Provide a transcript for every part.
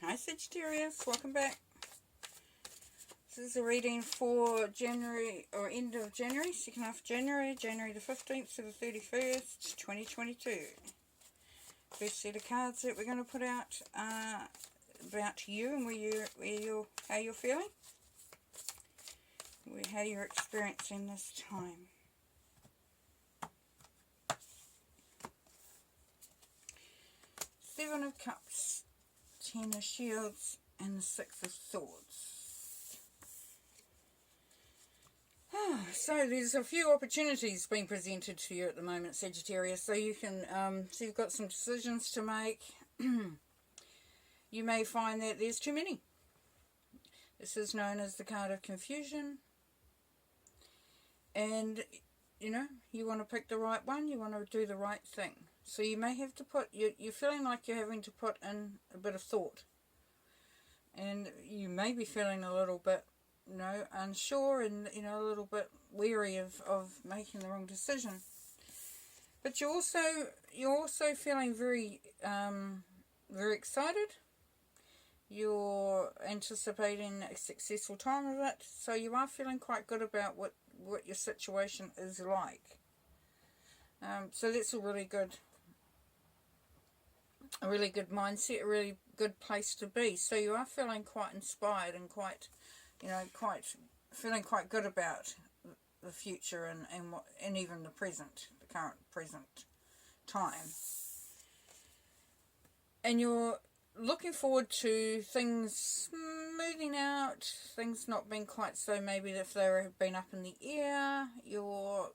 Hi Sagittarius, welcome back. This is a reading for January, or end of January, second half of January, January the 15th to the 31st, 2022. First set of cards that we're going to put out about you and how you're feeling, how you're experiencing this time. Seven of Cups, Ten of Shields, and the Six of Swords. So there's a few opportunities being presented to you at the moment, Sagittarius. So you can, so you've got some decisions to make. You may find that there's too many. This is known as the card of confusion. And, you know, you want to pick the right one. You want to do the right thing. So you may have to put, you're feeling like you're having to put in a bit of thought. And you may be feeling a little bit, you know, unsure and, you know, a little bit weary of making the wrong decision. But you're also feeling very, very excited. You're anticipating a successful time of it. So you are feeling quite good about what your situation is like. So that's a really good mindset, a really good place to be. So you are feeling quite inspired and quite, you know, feeling quite good about the future and even the current present time. And you're looking forward to things moving out, things not being quite so, maybe if they have been up in the air. You're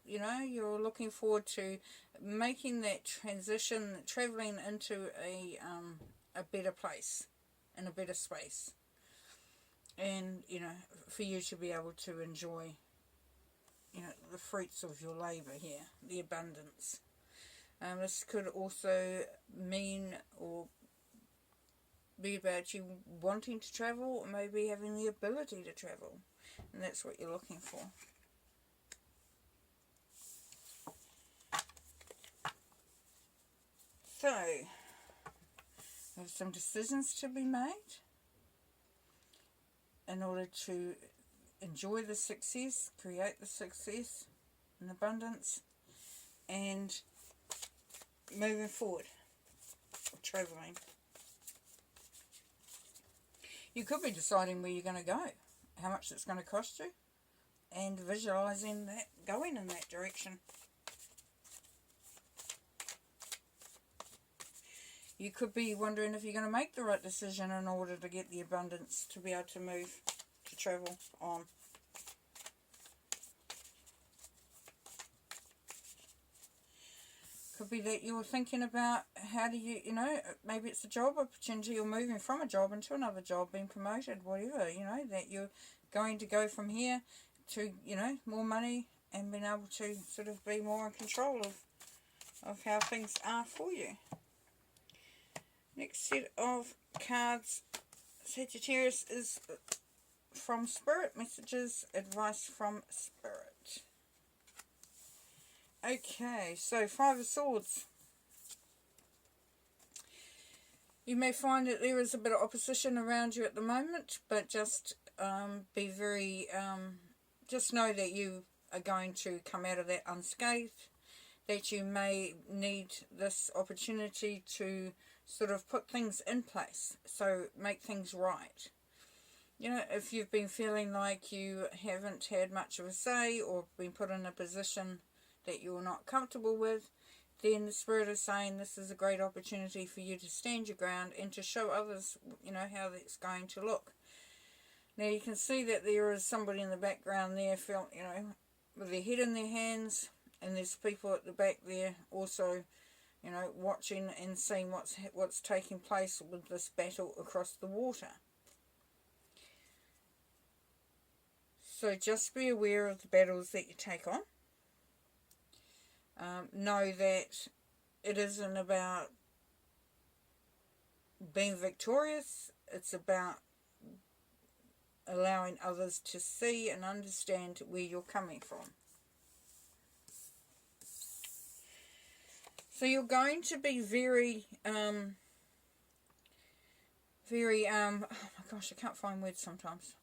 looking forward to making that transition, travelling into a better place, in a better space. And, you know, for you to be able to enjoy, you know, the fruits of your labour here, the abundance. This could also mean or be about you wanting to travel, or maybe having the ability to travel, and that's what you're looking for. So, there's some decisions to be made in order to enjoy the success, create the success and abundance, and moving forward, or travelling. You could be deciding where you're going to go, how much it's going to cost you, and visualising that, going in that direction. You could be wondering if you're going to make the right decision in order to get the abundance to be able to move, to travel on. Could be that you're thinking about how do you, you know, maybe it's a job opportunity, or moving from a job into another job, being promoted, whatever, you know, that you're going to go from here to, you know, more money and being able to sort of be more in control of how things are for you. Next set of cards, Sagittarius, is from Spirit, messages, advice from Spirit. Okay, so Five of Swords. You may find that there is a bit of opposition around you at the moment, but just be very, just know that you are going to come out of that unscathed, that you may need this opportunity to sort of put things in place, so make things right. You know, if you've been feeling like you haven't had much of a say, or been put in a position that you're not comfortable with, then the Spirit is saying this is a great opportunity for you to stand your ground and to show others, you know, how that's going to look. Now you can see that there is somebody in the background there, you know, with their head in their hands, and there's people at the back there also, you know, watching and seeing what's taking place with this battle across the water. So just be aware of the battles that you take on. Know that it isn't about being victorious, it's about allowing others to see and understand where you're coming from. So you're going to be very very, oh my gosh, I can't find words sometimes.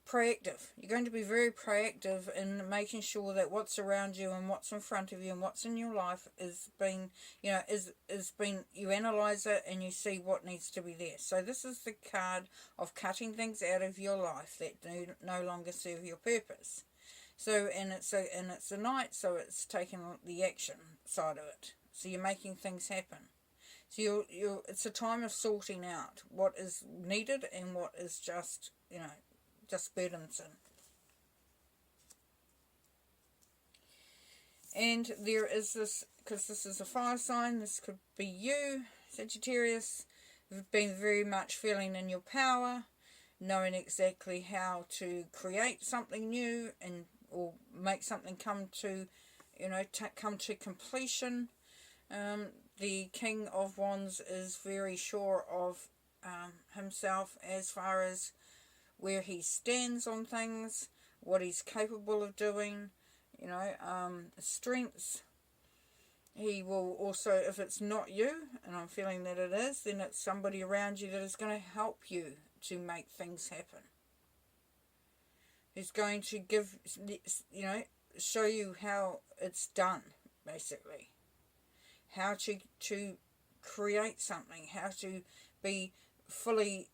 Proactive. You're going to be very proactive in making sure that what's around you and what's in front of you and what's in your life is being, you know, is being, you analyze it and you see what needs to be there. So this is the card of cutting things out of your life that do no longer serve your purpose. So, and it's a Knight, so it's taking the action side of it. So you're making things happen. So it's a time of sorting out what is needed and what is just, you know, just burdensome. And there is this, because this is a fire sign, this could be you, Sagittarius. You've been very much feeling in your power, knowing exactly how to create something new and or make something come to, you know, come to completion. The King of Wands is very sure of himself as far as where he stands on things, what he's capable of doing, you know, strengths. He will also, if it's not you, and I'm feeling that it is, then it's somebody around you that is going to help you to make things happen. Who's going to give, you know, show you how it's done, basically. How to create something, how to be fully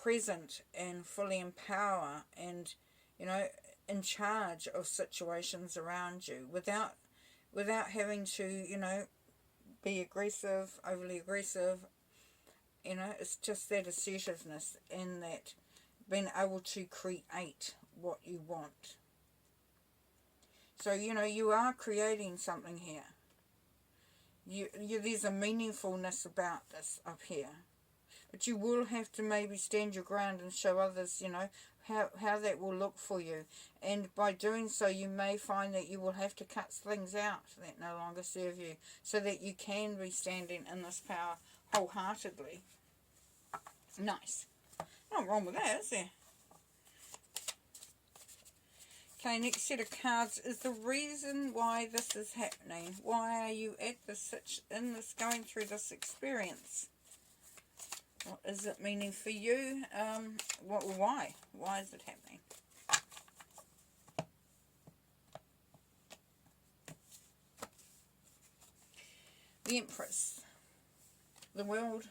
present and fully in power and, you know, in charge of situations around you without having to, you know, be aggressive, overly aggressive. You know, it's just that assertiveness and that being able to create what you want. So, you know, you are creating something here. There's a meaningfulness about this up here. But you will have to maybe stand your ground and show others, you know, how that will look for you. And by doing so, you may find that you will have to cut things out that no longer serve you, so that you can be standing in this power wholeheartedly. Nice. Not wrong with that, is there? Okay, next set of cards is the reason why this is happening. Why are you at this, going through this experience? What is it meaning for you? Why? Why is it happening? The Empress, the World,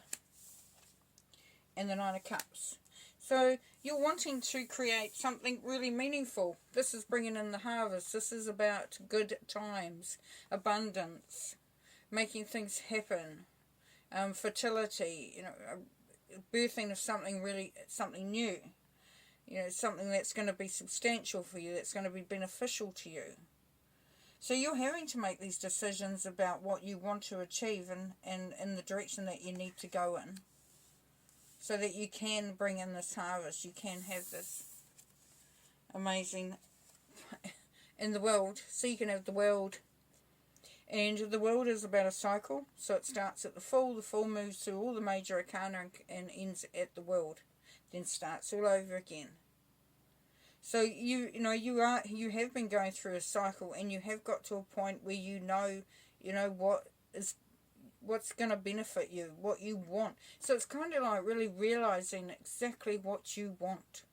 and the Nine of Cups. So you're wanting to create something really meaningful. This is bringing in the harvest. This is about good times, abundance, making things happen, fertility, you know, birthing of something new, you know, something that's going to be substantial for you, that's going to be beneficial to you. So you're having to make these decisions about what you want to achieve and in the direction that you need to go in, so that you can bring in this harvest, you can have this amazing in the world. So you can have the world. And the world is about a cycle, so it starts at the full moves through all the major arcana and ends at the world, then starts all over again. So you have been going through a cycle, and you have got to a point where you know what's going to benefit you, what you want. So it's kind of like really realizing exactly what you want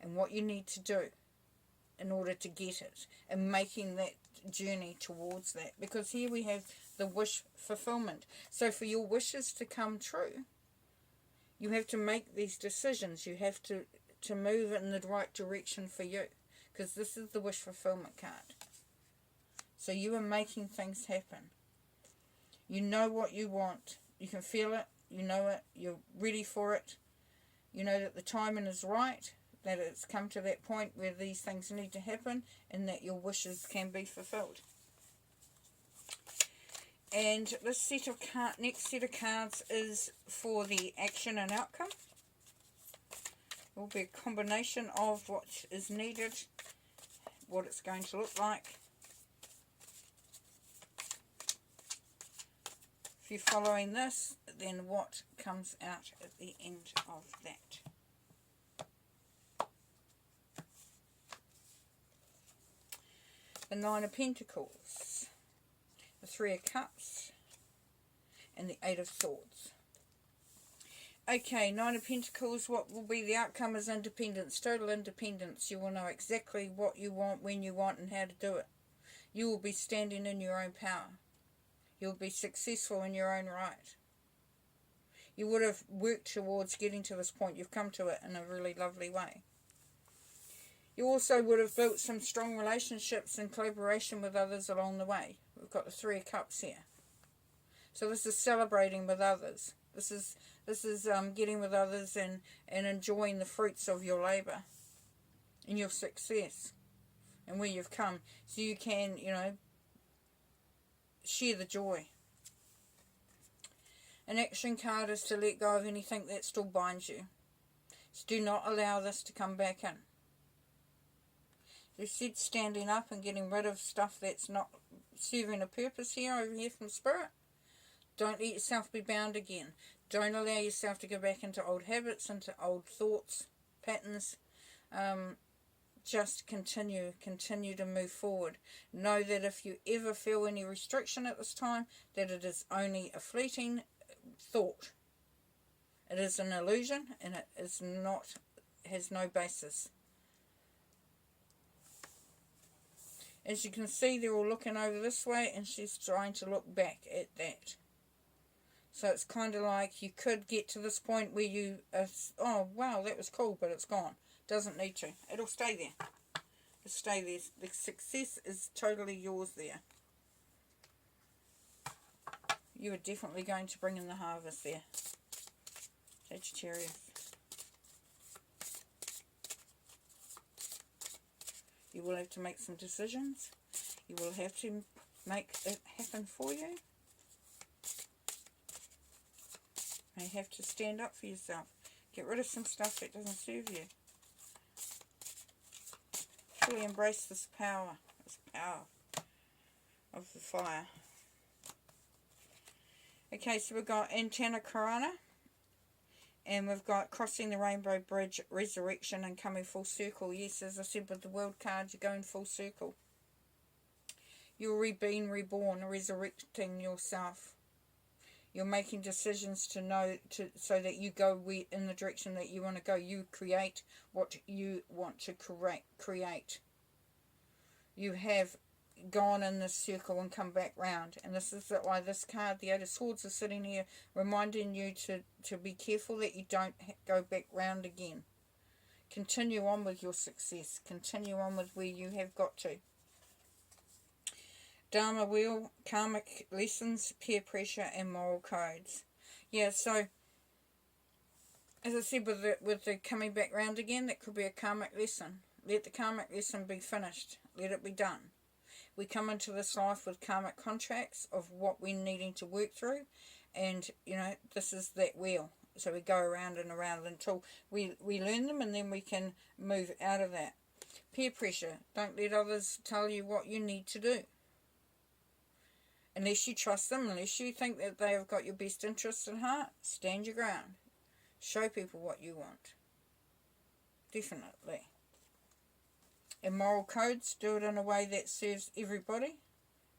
and what you need to do in order to get it, and making that journey towards that. Because here we have the wish fulfillment. So for your wishes to come true, you have to make these decisions. You have to move in the right direction for you, because this is the wish fulfillment card. So you are making things happen. You know what you want. You can feel it. You know it. You're ready for it. You know that the timing is right, that it's come to that point where these things need to happen, and that your wishes can be fulfilled. And this next set of cards is for the action and outcome. It will be a combination of what is needed, what it's going to look like. If you're following this, then what comes out at the end of that. The Nine of Pentacles, the Three of Cups, and the Eight of Swords. Okay, Nine of Pentacles, what will be the outcome is independence, total independence. You will know exactly what you want, when you want, and how to do it. You will be standing in your own power. You'll be successful in your own right. You would have worked towards getting to this point. You've come to it in a really lovely way. You also would have built some strong relationships and collaboration with others along the way. We've got the Three of Cups here. So this is celebrating with others. This is getting with others and enjoying the fruits of your labour and your success and where you've come. So you can, share the joy. An action card is to let go of anything that still binds you. So do not allow this to come back in. You said standing up and getting rid of stuff that's not serving a purpose here over here from Spirit. Don't let yourself be bound again. Don't allow yourself to go back into old habits, into old thoughts, patterns. Just continue to move forward. Know that if you ever feel any restriction at this time, that it is only a fleeting thought. It is an illusion, and it is not, has no basis. As you can see, they're all looking over this way, and she's trying to look back at that. So it's kind of like you could get to this point where you, oh wow, that was cool, but it's gone. Doesn't need to. It'll stay there. It'll stay there. The success is totally yours there. You are definitely going to bring in the harvest there, Sagittarius. You will have to make some decisions. You will have to make it happen for you. You may have to stand up for yourself. Get rid of some stuff that doesn't serve you. Fully embrace this power of the fire. Okay, so we've got Antenna Corona. And we've got Crossing the Rainbow Bridge, Resurrection, and Coming Full Circle. Yes, as I said with the World card, you're going full circle. You're being reborn, resurrecting yourself. You're making decisions to know, so that you go in the direction that you want to go. You create what you want to create. You have gone in this circle and come back round, and this is why this card, the Eight of Swords, is sitting here reminding you to be careful that you don't go back round again. Continue on with your success. Continue on with where you have got to. Dharma Wheel, karmic lessons, peer pressure, and moral codes. Yeah, so as I said, with the coming back round again, that could be a karmic lesson. Let the karmic lesson be finished. Let it be done. We come into this life with karmic contracts of what we're needing to work through, and this is that wheel. So we go around and around until we learn them, and then we can move out of that. Peer pressure. Don't let others tell you what you need to do. Unless you trust them, unless you think that they have got your best interests at heart, stand your ground. Show people what you want. Definitely. And moral codes, do it in a way that serves everybody,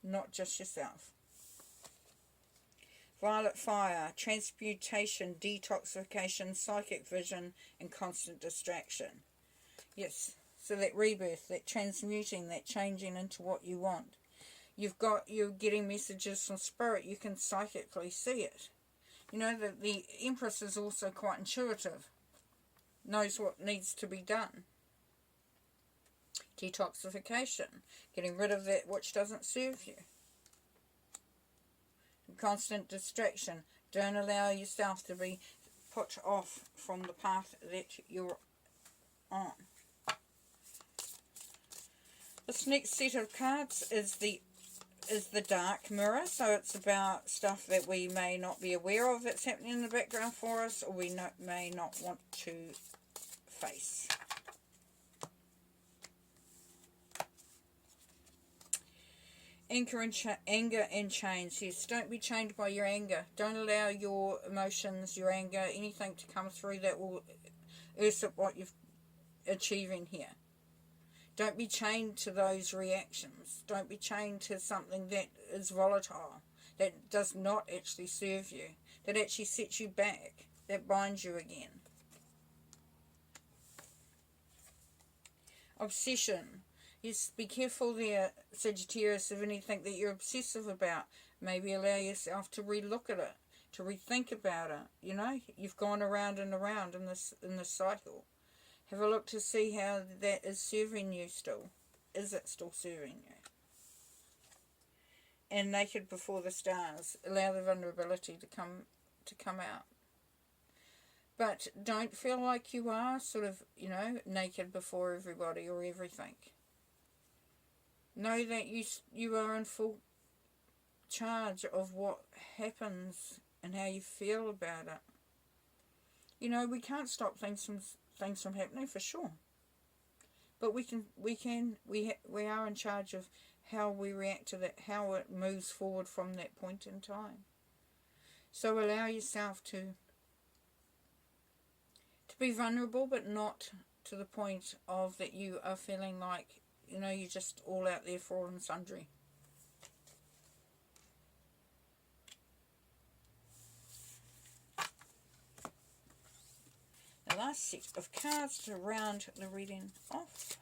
not just yourself. Violet fire, transmutation, detoxification, psychic vision, and constant distraction. Yes, so that rebirth, that transmuting, that changing into what you want. You're getting messages from Spirit. You can psychically see it. The Empress is also quite intuitive. Knows what needs to be done. Detoxification, getting rid of that which doesn't serve you. Constant distraction. Don't allow yourself to be put off from the path that you're on. This next set of cards is the Dark Mirror, so it's about stuff that we may not be aware of that's happening in the background for us, or we may not want to face. Anger and chains. Yes, don't be chained by your anger. Don't allow your emotions, your anger, anything to come through that will usurp what you're achieving here. Don't be chained to those reactions. Don't be chained to something that is volatile, that does not actually serve you, that actually sets you back. that binds you again. Obsession. Yes, be careful there, Sagittarius, of anything that you're obsessive about. Maybe allow yourself to relook at it, to rethink about it. You know, you've gone around and around in this cycle. Have a look to see how that is serving you still. Is it still serving you? And naked before the stars. Allow the vulnerability to come out. But don't feel like you are sort of, you know, naked before everybody or everything. Know that you are in full charge of what happens and how you feel about it. You know, we can't stop things from happening for sure. But we are in charge of how we react to that, how it moves forward from that point in time. So allow yourself to be vulnerable, but not to the point of that you are feeling like, you know, you're just all out there for all and sundry. The last set of cards to round the reading off.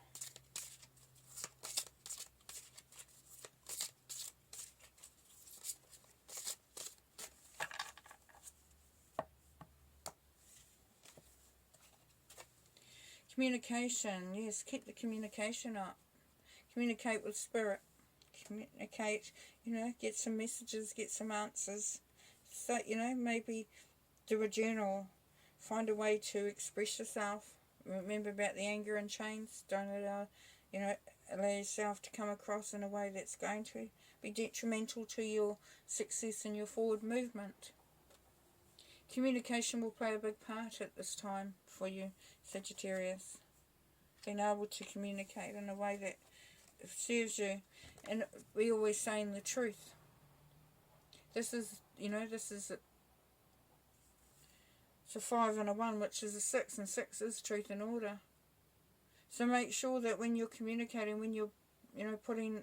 Communication, yes, keep the communication up. Communicate with spirit. Communicate, you know, get some messages, get some answers. So, you know, maybe do a journal. Find a way to express yourself. Remember about the anger and chains. Don't allow yourself to come across in a way that's going to be detrimental to your success and your forward movement. Communication will play a big part at this time for you, Sagittarius. Being able to communicate in a way that serves you. And we always saying the truth. This is, you know, it's a 5 and a 1, which is a 6, and 6 is truth and order. So make sure that when you're communicating, when you're, you know, putting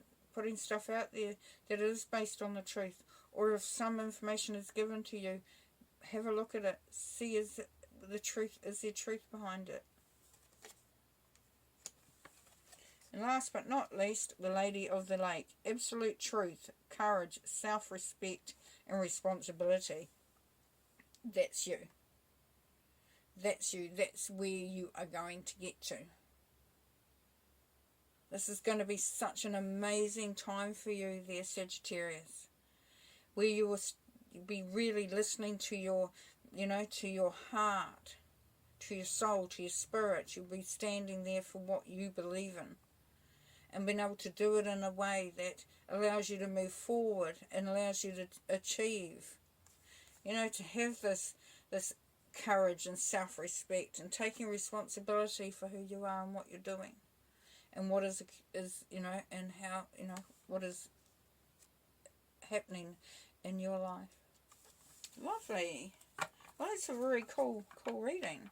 stuff out there, that it is based on the truth. Or if some information is given to you, have a look at it. See, is there truth behind it? And last but not least, the Lady of the Lake. Absolute truth, courage, self-respect, and responsibility. That's you. That's you. That's where you are going to get to. This is going to be such an amazing time for you there, Sagittarius. Where you will be really listening to your, you know, to your heart, to your soul, to your spirit. You'll be standing there for what you believe in. And being able to do it in a way that allows you to move forward and allows you to achieve. You know, to have this courage and self-respect and taking responsibility for who you are and what you're doing. And what is you know, and how, you know, what is happening in your life. Lovely. Well, it's a very cool reading.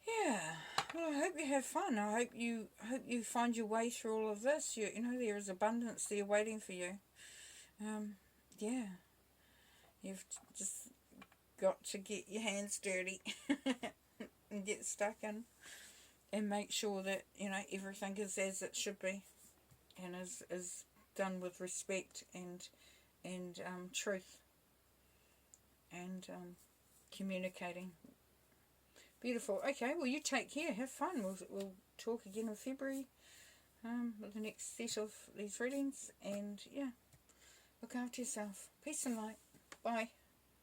Yeah. Well, I hope you have fun. I hope you find your way through all of this. You know, there is abundance there waiting for you. Yeah. You've just got to get your hands dirty and get stuck in and make sure that, you know, everything is as it should be and is done with respect and truth and communicating. Beautiful. Okay, well, you take care. Have fun. We'll talk again in February with the next set of these readings. And, yeah, look after yourself. Peace and light. Bye.